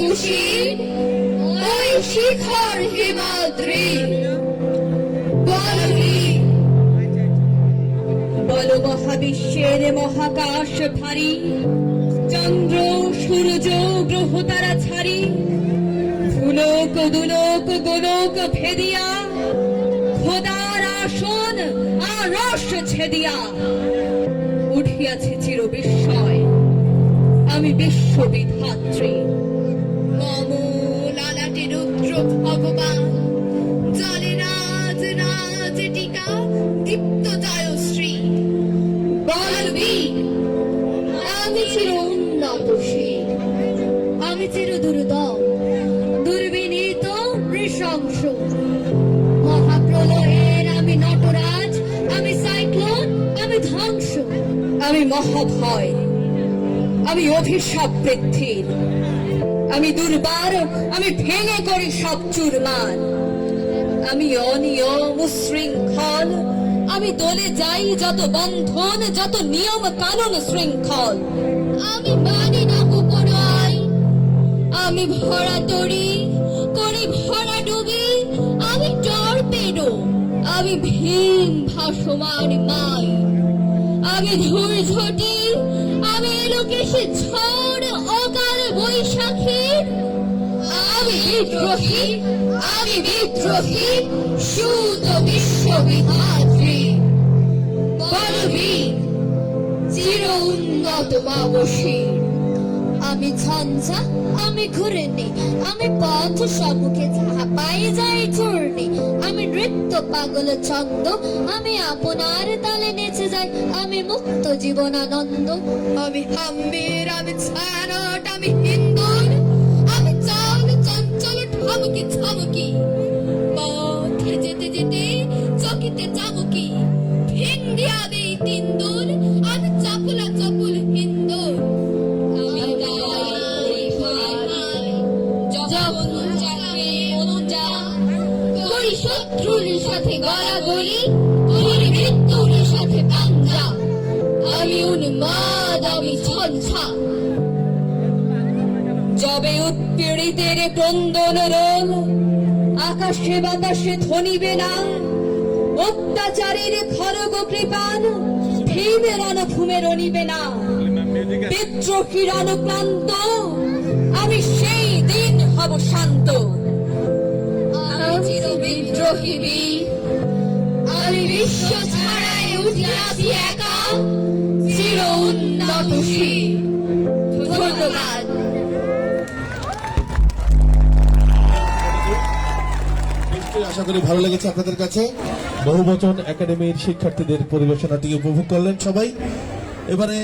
কুশীর ওই শিখর হিমাদ্রি। বলো মহাবিশ্বের মহাকাশ ভারী, চন্দ্র সূর্য গ্রহ তারা ছাড়ি, ভুলোক দুলোক গোলোক ভেদিয়া, খোদার আসন আরশ ছেদিয়া উঠিয়াছে চির বিস্ময়, আমি বিশ্ববিধাত্রী। মম লালাটে রুদ্র ভগবান, জলে রাজ রাজ টিকা দীপ্ত জয়শ্রী। বলবীর আমি চির উন্নতশীল, আমি চির দুর্দম দুর্বিনীত নৃশংস। মহাপ্রলয়ের আমি নটরাজ, আমি সাইক্লোন, আমি ধ্বংস। আমি মহাভয়, আমি অভিশাপ বৃদ্ধির, আমি দুর্বার, আমি ভেঙে করি সব চুরমার। আমি অনিয়ম শৃঙ্খল, আমি দলে যাই যত বন্ধন, যত নিয়ম কানুন শৃঙ্খল। আমি মানি না উপনয়, আমি ভরা তরি করি ভরা ডুবি, আমি টর্পেডো, আমি ভীম ভাসমান মাই। আমি ধূর্ঝটি, আমি এলোকেশে ঝড় অকাল বৈশাখীর। আমি বিদ্রোহী, আমি বিদ্রোহী সুত বিশ্ববিধাত্রী। বলবীর চির উন্নত মাবশীর, আমি ঝঞ্ঝা, আমি ঘুরেনি, আমি পথ সম্মুখে ঝাঁপাই যাই চূর্ণি। আমি নৃত্য পাগল ছন্দ, আমি আপনার তালে নেচে যাই, আমি মুক্ত জীবনানন্দ। আমি আম্বির, আমি ছায়ানট, আমি হিন্দুর, আমি চল চঞ্চল ঠামকি ঝামকি। পথে যেতে যেতে চকিতে চামকি, ভিন্ডিয়া দেই তিন্দুর, আমি চাপুলা চপুল হিন্দুর। শত্রুর সাথে গলাগলি করি, মৃত্যুর সাথে পাঞ্জা। আমি উন্মাদ, আমি ঝঞ্ঝা। যবে উৎপীড়িতের ক্রন্দন রোল আকাশে বাতাসে ধ্বনিবে না, অত্যাচারের খড়গ কৃপান ভীমের অনুভূমে রনিবে না। বিদ্রোহীর অনুক্লান্ত আমি সেই দিন হব শান্ত। আমি চির বিদ্রোহী বীর, আমি বিশ্ব ছাড়াই উঠিয়াছি একা, চির উন্নতশীল। ধন্যবাদ। আশা করি ভালো লেগেছে আপনাদের কাছে। বহুবচন একাডেমির শিক্ষার্থীদের পরিবেশনাটি উপভোগ করলেন সবাই। এবারে